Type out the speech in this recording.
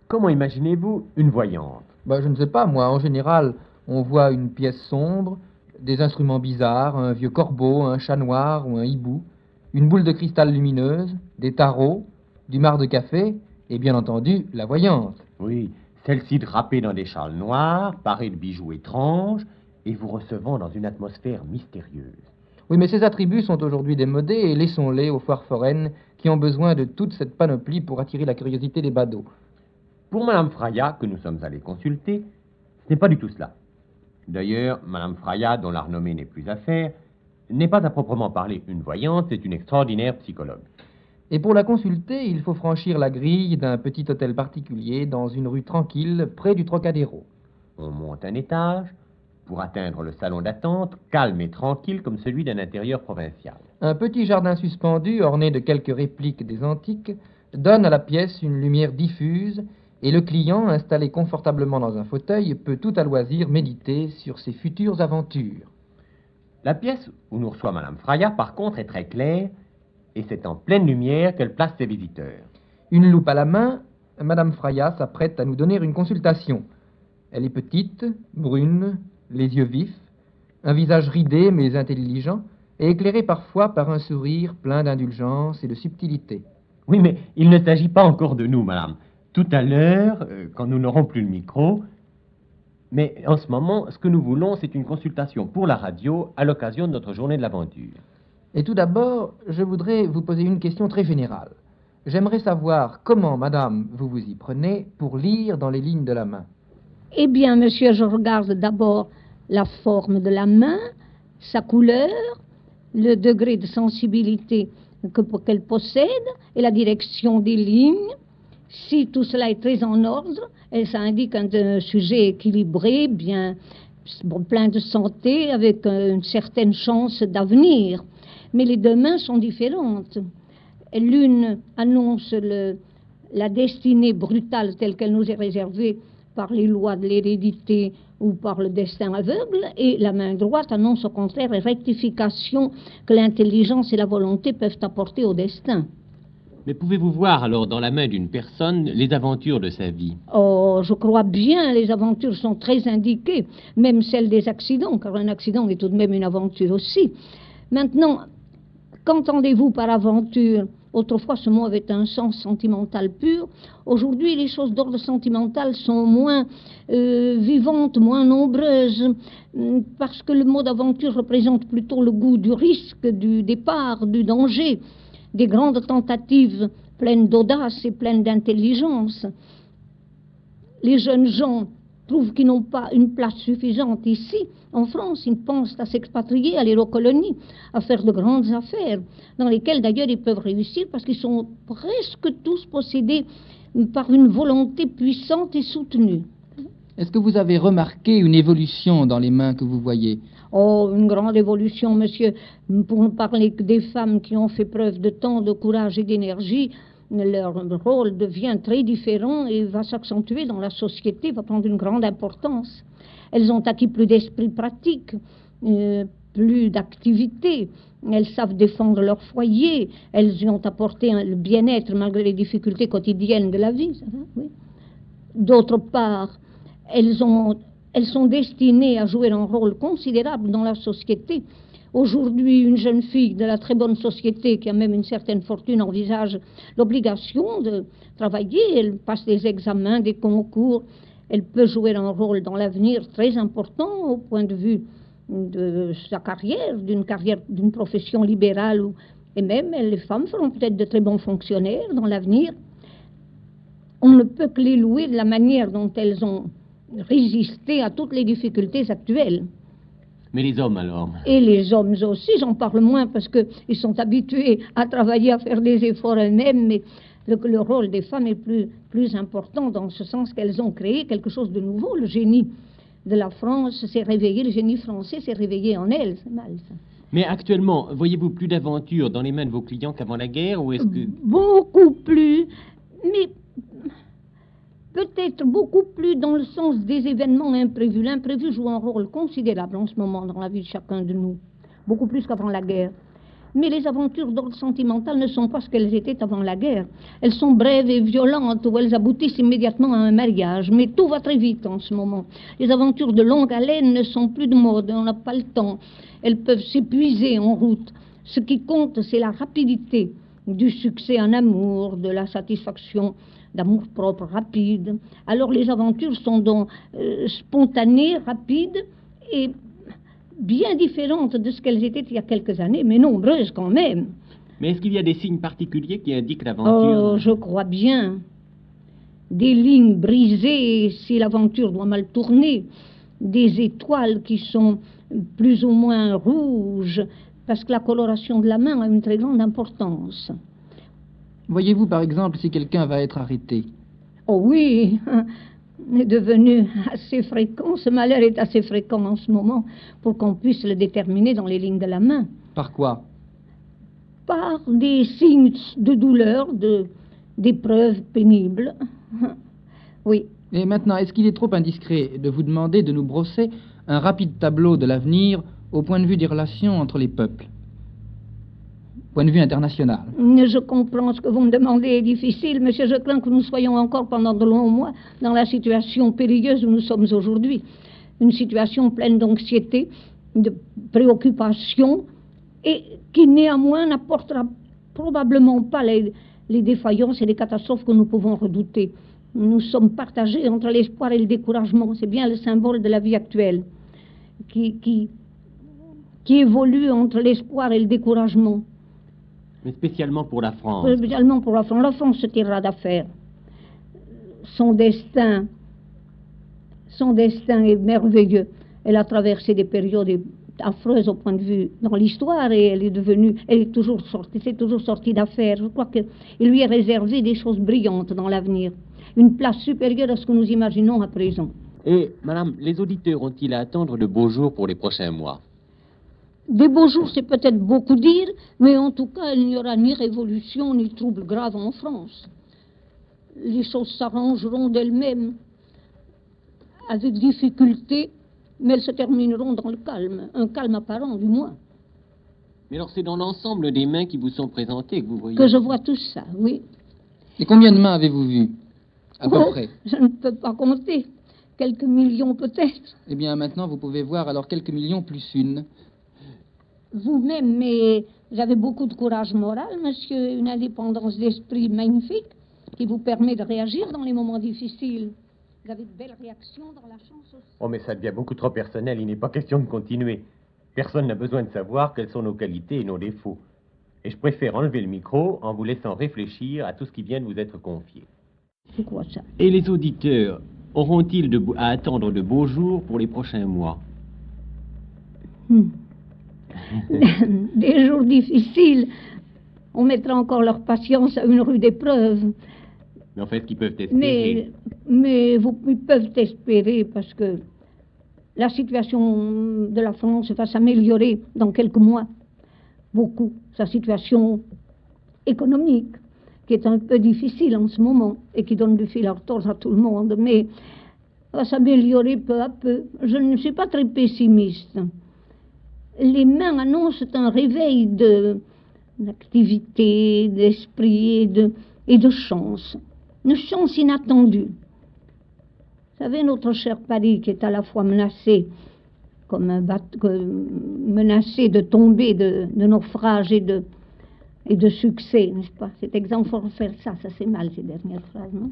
Comment imaginez-vous une voyante? Je ne sais pas, moi, en général, on voit une pièce sombre, des instruments bizarres, un vieux corbeau, un chat noir ou un hibou, une boule de cristal lumineuse, des tarots, du marc de café et bien entendu la voyante. Oui, celle-ci drapée dans des châles noirs, parée de bijoux étranges, et vous recevant dans une atmosphère mystérieuse. Oui, mais ces attributs sont aujourd'hui démodés et laissons-les aux foires foraines qui ont besoin de toute cette panoplie pour attirer la curiosité des badauds. Pour Madame Fraya, que nous sommes allés consulter, ce n'est pas du tout cela. D'ailleurs, Madame Fraya, dont la renommée n'est plus à faire, n'est pas à proprement parler une voyante, c'est une extraordinaire psychologue. Et pour la consulter, il faut franchir la grille d'un petit hôtel particulier dans une rue tranquille près du Trocadéro. On monte un étage pour atteindre le salon d'attente, calme et tranquille comme celui d'un intérieur provincial. Un petit jardin suspendu, orné de quelques répliques des antiques, donne à la pièce une lumière diffuse et le client, installé confortablement dans un fauteuil, peut tout à loisir méditer sur ses futures aventures. La pièce où nous reçoit Madame Fraya, par contre, est très claire et c'est en pleine lumière qu'elle place ses visiteurs. Une loupe à la main, Madame Fraya s'apprête à nous donner une consultation. Elle est petite, brune, les yeux vifs, un visage ridé mais intelligent, et éclairé parfois par un sourire plein d'indulgence et de subtilité. Oui, mais il ne s'agit pas encore de nous, madame. Tout à l'heure, quand nous n'aurons plus le micro, mais en ce moment, ce que nous voulons, c'est une consultation pour la radio à l'occasion de notre journée de l'aventure. Et tout d'abord, je voudrais vous poser une question très générale. J'aimerais savoir comment, madame, vous vous y prenez pour lire dans les lignes de la main. Eh bien, monsieur, je regarde d'abord la forme de la main, sa couleur, le degré de sensibilité qu'elle possède et la direction des lignes. Si tout cela est très en ordre, ça indique un sujet équilibré, bien plein de santé, avec une certaine chance d'avenir. Mais les deux mains sont différentes. L'une annonce la destinée brutale telle qu'elle nous est réservée par les lois de l'hérédité ou par le destin aveugle, et la main droite annonce au contraire les rectifications que l'intelligence et la volonté peuvent apporter au destin. Mais pouvez-vous voir alors dans la main d'une personne les aventures de sa vie? Oh, je crois bien, les aventures sont très indiquées, même celles des accidents, car un accident est tout de même une aventure aussi. Maintenant, qu'entendez-vous par aventure? Autrefois, ce mot avait un sens sentimental pur. Aujourd'hui, les choses d'ordre sentimental sont moins vivantes, moins nombreuses, parce que le mot d'aventure représente plutôt le goût du risque, du départ, du danger, des grandes tentatives pleines d'audace et pleines d'intelligence. Les jeunes gens trouvent qu'ils n'ont pas une place suffisante ici, en France. Ils pensent à s'expatrier, à aller aux colonies, à faire de grandes affaires, dans lesquelles d'ailleurs ils peuvent réussir parce qu'ils sont presque tous possédés par une volonté puissante et soutenue. Est-ce que vous avez remarqué une évolution dans les mains que vous voyez? Oh, une grande évolution, monsieur. Pour ne parler que des femmes qui ont fait preuve de tant de courage et d'énergie, leur rôle devient très différent et va s'accentuer dans la société, va prendre une grande importance. Elles ont acquis plus d'esprit pratique, plus d'activité. Elles savent défendre leur foyer. Elles y ont apporté le bien-être malgré les difficultés quotidiennes de la vie. Oui. D'autre part, elles sont destinées à jouer un rôle considérable dans la société. Aujourd'hui, une jeune fille de la très bonne société qui a même une certaine fortune envisage l'obligation de travailler. Elle passe des examens, des concours. Elle peut jouer un rôle dans l'avenir très important au point de vue de sa carrière, d'une profession libérale. Et même, les femmes feront peut-être de très bons fonctionnaires dans l'avenir. On ne peut que les louer de la manière dont elles ont résisté à toutes les difficultés actuelles. Mais les hommes alors? Et les hommes aussi, j'en parle moins parce qu'ils sont habitués à travailler, à faire des efforts elles-mêmes, mais le rôle des femmes est plus important dans ce sens qu'elles ont créé quelque chose de nouveau. Le génie de la France s'est réveillé, le génie français s'est réveillé en elles. C'est mal, ça. Mais actuellement, voyez-vous plus d'aventures dans les mains de vos clients qu'avant la guerre, ou est-ce que... Beaucoup plus, mais peut-être beaucoup plus dans le sens des événements imprévus. L'imprévu joue un rôle considérable en ce moment dans la vie de chacun de nous, beaucoup plus qu'avant la guerre. Mais les aventures d'ordre sentimental ne sont pas ce qu'elles étaient avant la guerre. Elles sont brèves et violentes, ou elles aboutissent immédiatement à un mariage. Mais tout va très vite en ce moment. Les aventures de longue haleine ne sont plus de mode, on n'a pas le temps. Elles peuvent s'épuiser en route. Ce qui compte, c'est la rapidité du succès en amour, de la satisfaction d'amour-propre rapide. Alors les aventures sont donc spontanées, rapides et bien différentes de ce qu'elles étaient il y a quelques années, mais nombreuses quand même. Mais est-ce qu'il y a des signes particuliers qui indiquent l'aventure? Oh, je crois bien. Des lignes brisées si l'aventure doit mal tourner, des étoiles qui sont plus ou moins rouges, parce que la coloration de la main a une très grande importance. Voyez-vous par exemple si quelqu'un va être arrêté? Oh oui, est devenu assez fréquent, ce malheur est assez fréquent en ce moment pour qu'on puisse le déterminer dans les lignes de la main. Par quoi? Par des signes de douleur, d'épreuves pénibles. Oui. Et maintenant, est-ce qu'il est trop indiscret de vous demander de nous brosser un rapide tableau de l'avenir au point de vue des relations entre les peuples? Point de vue international. Je comprends ce que vous me demandez est difficile, monsieur. Je crains que nous soyons encore pendant de longs mois dans la situation périlleuse où nous sommes aujourd'hui. Une situation pleine d'anxiété, de préoccupation, et qui néanmoins n'apportera probablement pas les défaillances et les catastrophes que nous pouvons redouter. Nous sommes partagés entre l'espoir et le découragement. C'est bien le symbole de la vie actuelle qui évolue entre l'espoir et le découragement. Mais spécialement pour la France. Spécialement pour la France. La France se tirera d'affaire. Son destin est merveilleux. Elle a traversé des périodes affreuses au point de vue dans l'histoire et elle est toujours sortie d'affaire. Je crois qu'il lui est réservé des choses brillantes dans l'avenir. Une place supérieure à ce que nous imaginons à présent. Et, madame, les auditeurs ont-ils à attendre de beaux jours pour les prochains mois? Des beaux jours, c'est peut-être beaucoup dire, mais en tout cas, il n'y aura ni révolution ni trouble grave en France. Les choses s'arrangeront d'elles-mêmes, avec difficulté, mais elles se termineront dans le calme, un calme apparent du moins. Mais alors c'est dans l'ensemble des mains qui vous sont présentées que vous voyez... Que je vois tout ça, oui. Et combien de mains avez-vous vu, à peu près? Je ne peux pas compter. Quelques millions peut-être. Eh bien, maintenant, vous pouvez voir alors quelques millions plus une. Vous-même, mais vous avez beaucoup de courage moral, monsieur, une indépendance d'esprit magnifique qui vous permet de réagir dans les moments difficiles. Vous avez de belles réactions dans la chance aussi. Oh, mais ça devient beaucoup trop personnel, il n'est pas question de continuer. Personne n'a besoin de savoir quelles sont nos qualités et nos défauts. Et je préfère enlever le micro en vous laissant réfléchir à tout ce qui vient de vous être confié. C'est quoi ça? Et les auditeurs auront-ils à attendre de beaux jours pour les prochains mois? Des jours difficiles. On mettra encore leur patience à une rude épreuve. Mais en fait, ce qu'ils peuvent espérer. Mais ils peuvent espérer parce que la situation de la France va s'améliorer dans quelques mois. Beaucoup. Sa situation économique, qui est un peu difficile en ce moment et qui donne du fil à retordre à tout le monde, mais va s'améliorer peu à peu. Je ne suis pas très pessimiste. Les mains annoncent un réveil d'activité, d'esprit et de chance. Une chance inattendue. Vous savez, notre cher Paris, qui est à la fois menacé, menacé de tomber, de naufrage et de succès, n'est-ce pas? C'est exemple, il faut refaire ça, c'est mal ces dernières phrases, non?